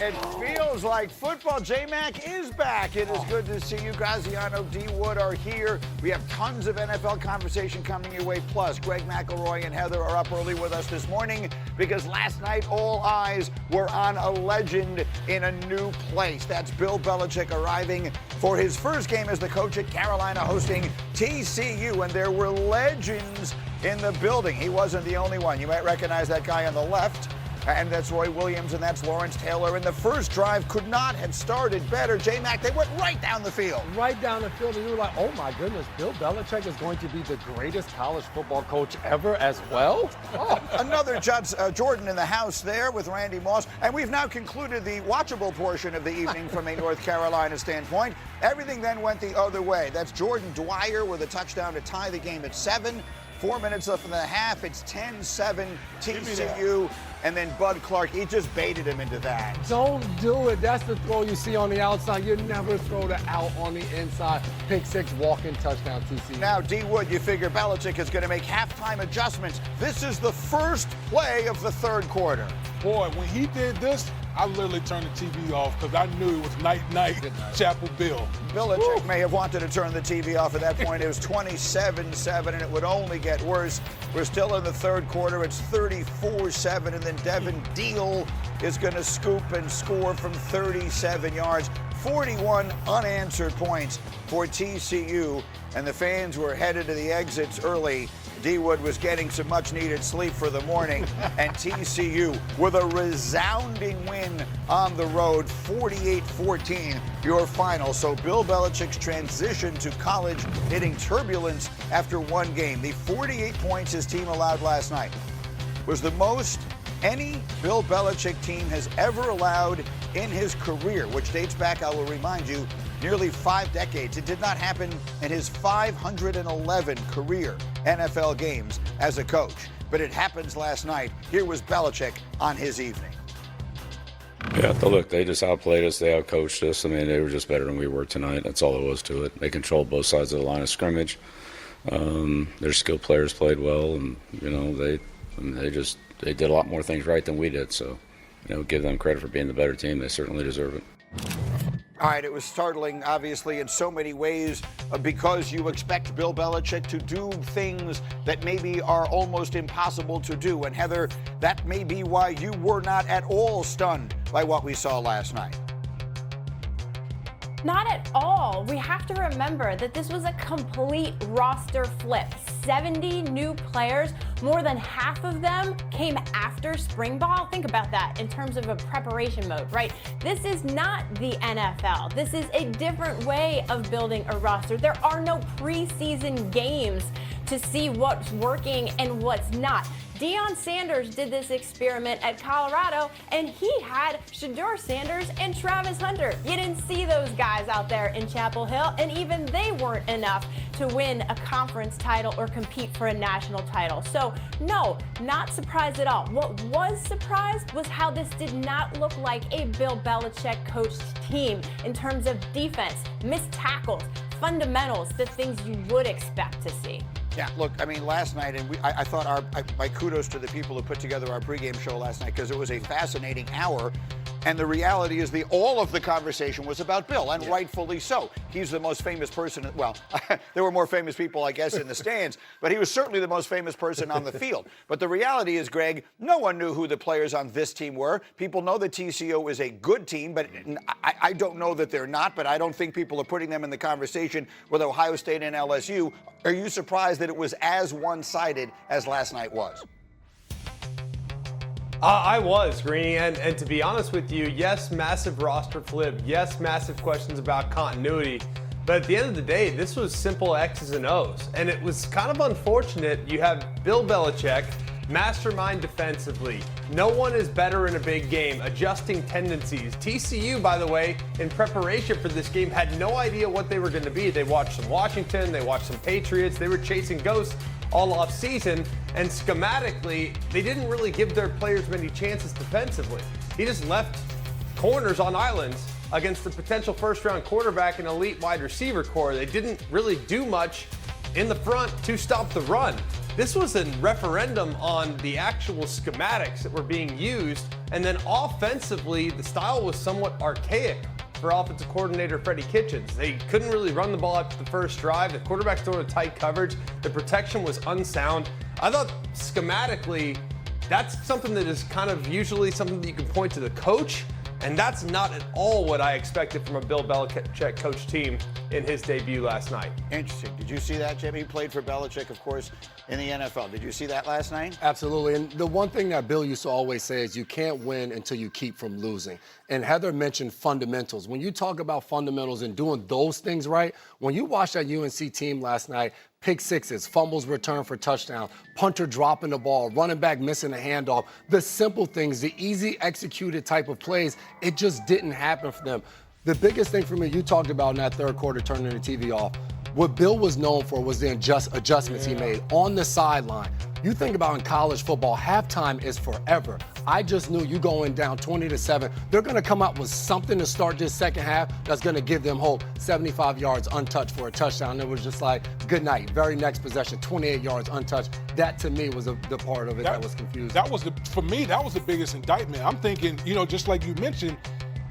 It feels like football. J-Mac is back. It is good to see you. Graziano, D. Wood are here. We have tons of NFL conversation coming your way. Plus, Greg McElroy and Heather are up early with us this morning because last night all eyes were on a legend in a new place. That's Bill Belichick arriving for his first game as the coach at Carolina, hosting TCU. And there were legends in the building. He wasn't the only one. You might recognize that guy on the left. And that's Roy Williams, and that's Lawrence Taylor. And the first drive could not have started better. J-Mac, they went right down the field. Right down the field, and you were like, oh my goodness, Bill Belichick is going to be the greatest college football coach ever as well? Oh, another Jordan in the house there with Randy Moss. And we've now concluded the watchable portion of the evening from a North Carolina standpoint. Everything then went the other way. That's Jordan Dwyer with a touchdown to tie the game at 7. 4 minutes left in the half. It's 10-7 TCU. And then Bud Clark, he just baited him into that. Don't do it. That's the throw you see on the outside. You never throw the out on the inside. Pick six, walk-in touchdown, TCU. Now, D. Wood, you figure Belichick is going to make halftime adjustments. This is the first play of the third quarter. Boy, when he did this, I literally turned the TV off because I knew it was night-night Chapel Bill. Belichick may have wanted to turn the TV off at that point. It was 27-7, and it would only get worse. We're still in the third quarter. It's 34-7, and then Devin Deal is going to scoop and score from 37 yards. 41 unanswered points for TCU, and the fans were headed to the exits early. D-Wood was getting some much-needed sleep for the morning, and TCU with a resounding win on the road, 48-14, your final. So Bill Belichick's transition to college hitting turbulence after one game. The 48 points his team allowed last night was the most any Bill Belichick team has ever allowed in his career, which dates back, I will remind you, nearly 5 decades. It did not happen in his 511 career NFL games as a coach, but it happens last night. Here was Belichick on his evening. Yeah, look, they just outplayed us. They outcoached us. I mean, they were just better than we were tonight. That's all there was to it. They controlled both sides of the line of scrimmage. Their skilled players played well, and, you know, they did a lot more things right than we did. So, you know, give them credit for being the better team. They certainly deserve it. All right, it was startling, obviously, in so many ways, because you expect Bill Belichick to do things that maybe are almost impossible to do. And Heather, that may be why you were not at all stunned by what we saw last night. Not at all. We have to remember that this was a complete roster flip. 70 new players, more than half of them came after spring ball. Think about that in terms of a preparation mode, right? This is not the NFL. This is a different way of building a roster. There are no preseason games to see what's working and what's not. Deion Sanders did this experiment at Colorado, and he had Shedeur Sanders and Travis Hunter. You didn't see those guys out there in Chapel Hill, and even they weren't enough to win a conference title or compete for a national title. So, no, not surprised at all. What was surprised was how this did not look like a Bill Belichick coached team in terms of defense, missed tackles, fundamentals, the things you would expect to see. Yeah, look, I mean, last night, and I thought my kudos to the people who put together our pregame show last night, because it was a fascinating hour. And the reality is all of the conversation was about Bill, and rightfully so. He's the most famous person. Well, there were more famous people, I guess, in the stands, but he was certainly the most famous person on the field. But the reality is, Greg, no one knew who the players on this team were. People know that TCU is a good team, but I don't know that they're not, but I don't think people are putting them in the conversation with Ohio State and LSU. Are you surprised that it was as one-sided as last night was? I was, Greeny, and to be honest with you, yes, massive roster flip, yes, massive questions about continuity, but at the end of the day, this was simple X's and O's, and it was kind of unfortunate. You have Bill Belichick, mastermind defensively. No one is better in a big game, adjusting tendencies. TCU, by the way, in preparation for this game, had no idea what they were going to be. They watched some Washington, they watched some Patriots, they were chasing ghosts all off season, and schematically, they didn't really give their players many chances defensively. He just left corners on islands against the potential first-round quarterback and elite wide receiver core. They didn't really do much in the front to stop the run. This was a referendum on the actual schematics that were being used. And then offensively, the style was somewhat archaic for offensive coordinator Freddie Kitchens. They couldn't really run the ball after the first drive. The quarterback throwing tight coverage. The protection was unsound. I thought schematically, that's something that is kind of usually something that you can point to the coach. And that's not at all what I expected from a Bill Belichick coach team in his debut last night. Interesting. Did you see that, Jimmy? He played for Belichick, of course, in the NFL. Did you see that last night? Absolutely. And the one thing that Bill used to always say is you can't win until you keep from losing. And Heather mentioned fundamentals. When you talk about fundamentals and doing those things right, when you watched that UNC team last night, pick sixes, fumbles returned for touchdown, punter dropping the ball, running back missing a handoff, the simple things, the easy executed type of plays, it just didn't happen for them. The biggest thing for me, you talked about in that third quarter turning the TV off, what Bill was known for was the adjustments he made on the sideline. You think about in college football, halftime is forever. I just knew you going down 20-7, they're going to come up with something to start this second half that's going to give them hope. 75 yards untouched for a touchdown. It was just like, good night. Very next possession, 28 yards untouched. That to me was the part of it that was confusing. For me, that was the biggest indictment. I'm thinking, just like you mentioned,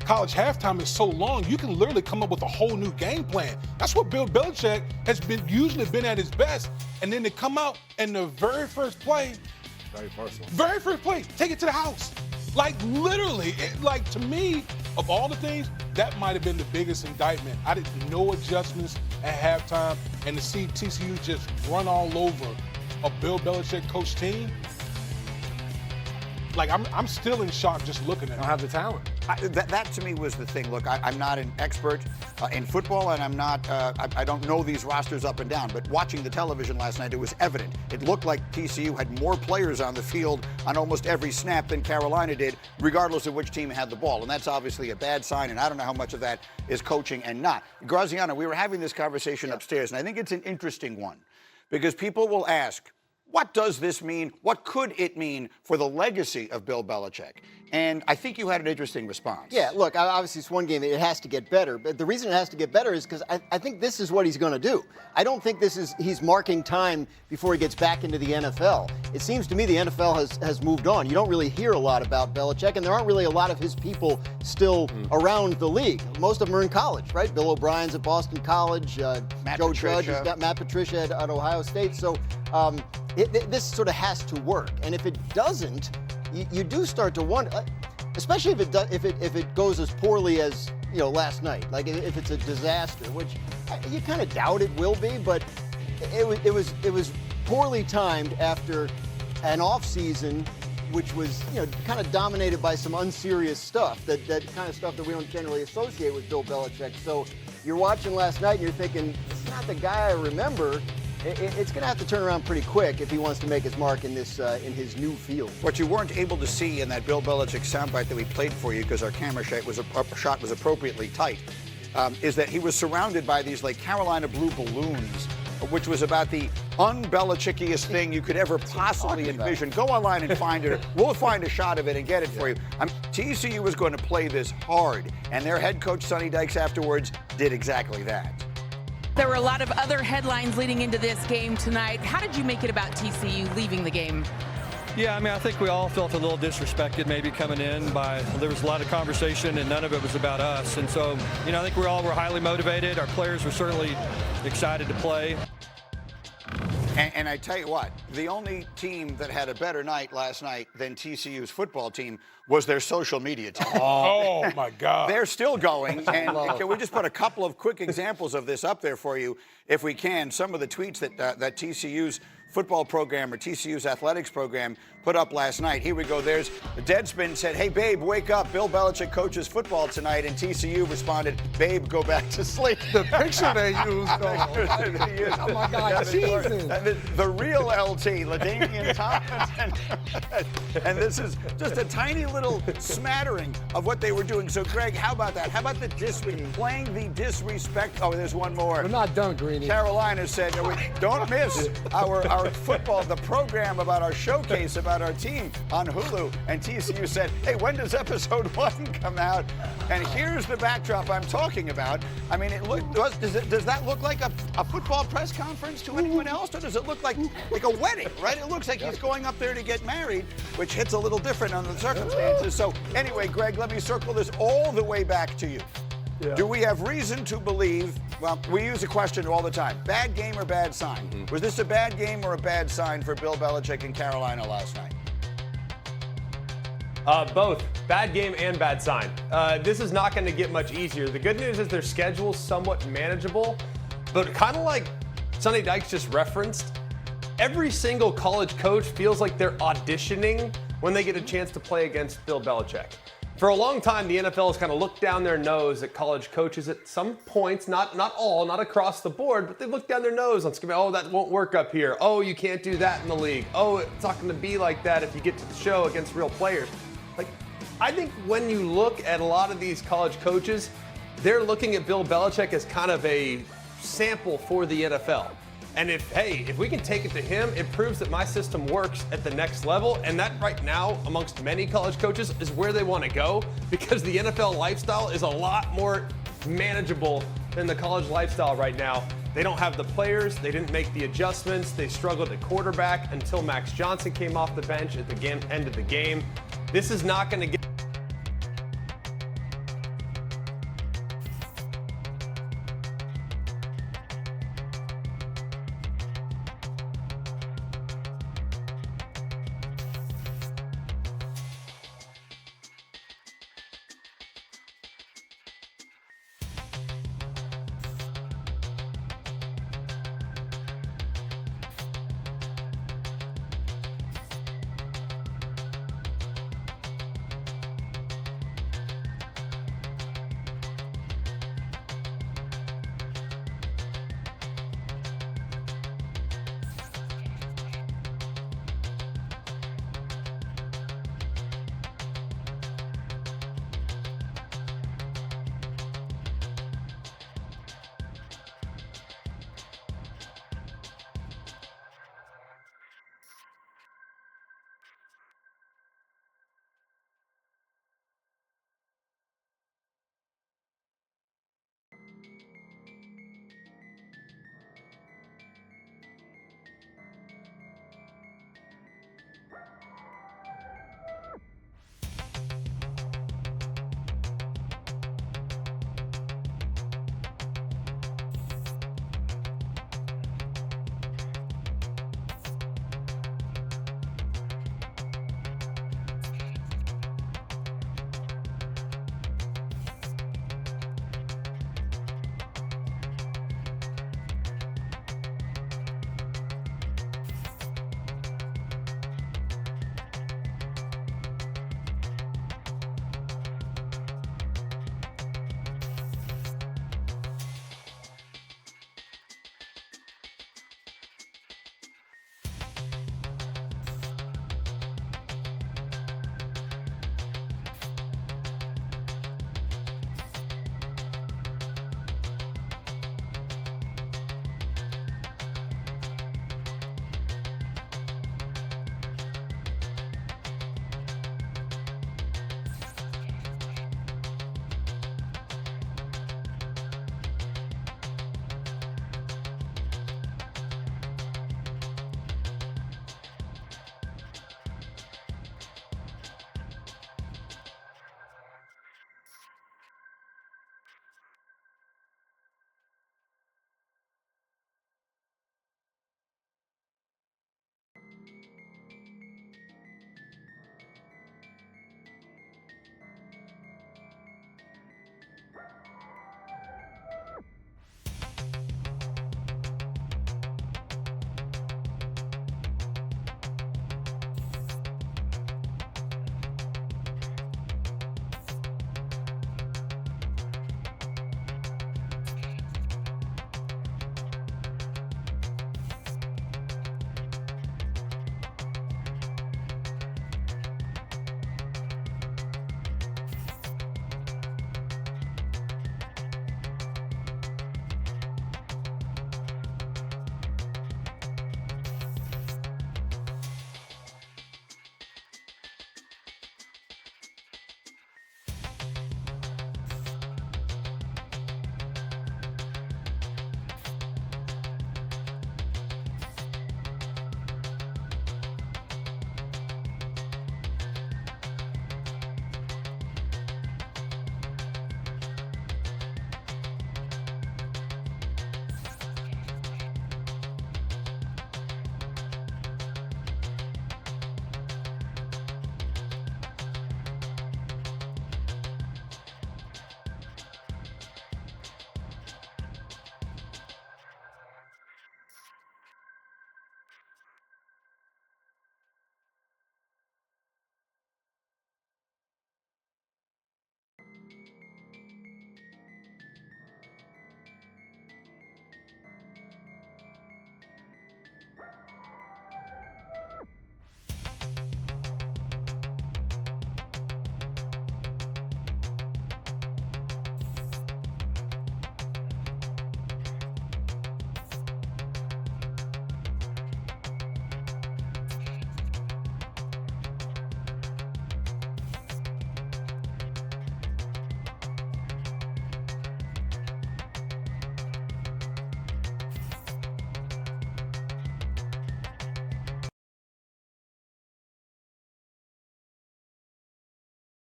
college halftime is so long, you can literally come up with a whole new game plan. That's what Bill Belichick has usually been at his best. And then they come out and the very first play, take it to the house. Like literally, to me, of all the things, that might have been the biggest indictment. I did no adjustments at halftime, and to see TCU just run all over a Bill Belichick coach team, I'm still in shock just looking at it. Don't have the talent. That to me was the thing. Look, I'm not an expert in football, and I'm not. I don't know these rosters up and down. But watching the television last night, it was evident. It looked like TCU had more players on the field on almost every snap than Carolina did, regardless of which team had the ball. And that's obviously a bad sign. And I don't know how much of that is coaching and not. Graziano, we were having this conversation upstairs, and I think it's an interesting one because people will ask, what does this mean? What could it mean for the legacy of Bill Belichick? And I think you had an interesting response. Yeah, look, obviously it's one game. It has to get better. But the reason it has to get better is because I think this is what he's going to do. I don't think he's marking time before he gets back into the NFL. It seems to me the NFL has moved on. You don't really hear a lot about Belichick, and there aren't really a lot of his people still around the league. Most of them are in college, right? Bill O'Brien's at Boston College. Joe Judge has got Matt Patricia at Ohio State. So this sort of has to work. And if it doesn't, you do start to wonder, especially if it goes as poorly as last night. Like if it's a disaster, which you kind of doubt it will be, but it was poorly timed after an off season, which was kind of dominated by some unserious stuff. That kind of stuff that we don't generally associate with Bill Belichick. So you're watching last night and you're thinking, it's not the guy I remember. It's going to have to turn around pretty quick if he wants to make his mark in his new field. What you weren't able to see in that Bill Belichick soundbite that we played for you, because our camera shot was appropriately tight, is that he was surrounded by these Carolina blue balloons, which was about the un-Belichickiest thing you could ever possibly envision. Go online and find it. We'll find a shot of it and get it for you. TCU was going to play this hard, and their head coach, Sonny Dykes, afterwards did exactly that. There were a lot of other headlines leading into this game tonight. How did you make it about TCU leaving the game? Yeah, I think we all felt a little disrespected maybe coming in there was a lot of conversation and none of it was about us. And so, I think we all were highly motivated. Our players were certainly excited to play. And I tell you what, the only team that had a better night last night than TCU's football team was their social media team. Oh, my God. They're still going. And can we just put a couple of quick examples of this up there for you, if we can? Some of the tweets that TCU's football program or TCU's athletics program put up last night. Here we go. There's Deadspin said, "Hey, babe, wake up. Bill Belichick coaches football tonight." And TCU responded, "Babe, go back to sleep." The picture they used, though. Oh, my God, Jesus. The real LT, LaDainian Tomlinson. And this is just a tiny little smattering of what they were doing. So, Greg, how about that? How about playing the disrespect? Oh, there's one more. We're not done, Greeny. Carolina said, "Don't miss our our football, the program about our showcase about our team on Hulu. And TCU said, hey, when does episode 1 come out? And here's the backdrop I'm talking about. I mean, does that look like a football press conference to anyone else? Or does it look like a wedding, right? It looks like he's going up there to get married, which hits a little different under the circumstances. So anyway, Greg, let me circle this all the way back to you. Yeah. Do we have reason to believe, well, we use a question all the time, bad game or bad sign? Mm-hmm. Was this a bad game or a bad sign for Bill Belichick in Carolina last night? Both. Bad game and bad sign. This is not going to get much easier. The good news is their schedule is somewhat manageable, but kind of like Sonny Dykes just referenced, every single college coach feels like they're auditioning when they get a chance to play against Bill Belichick. For a long time, the NFL has kind of looked down their nose at college coaches at some points, not all, not across the board, but they look down their nose on scheme. Oh, that won't work up here. Oh, you can't do that in the league. Oh, it's not going to be like that if you get to the show against real players. Like, I think when you look at a lot of these college coaches, they're looking at Bill Belichick as kind of a sample for the NFL. And if we can take it to him, it proves that my system works at the next level. And that right now, amongst many college coaches, is where they want to go, because the NFL lifestyle is a lot more manageable than the college lifestyle right now. They don't have the players. They didn't make the adjustments. They struggled at quarterback until Max Johnson came off the bench at the end of the game. This is not going to get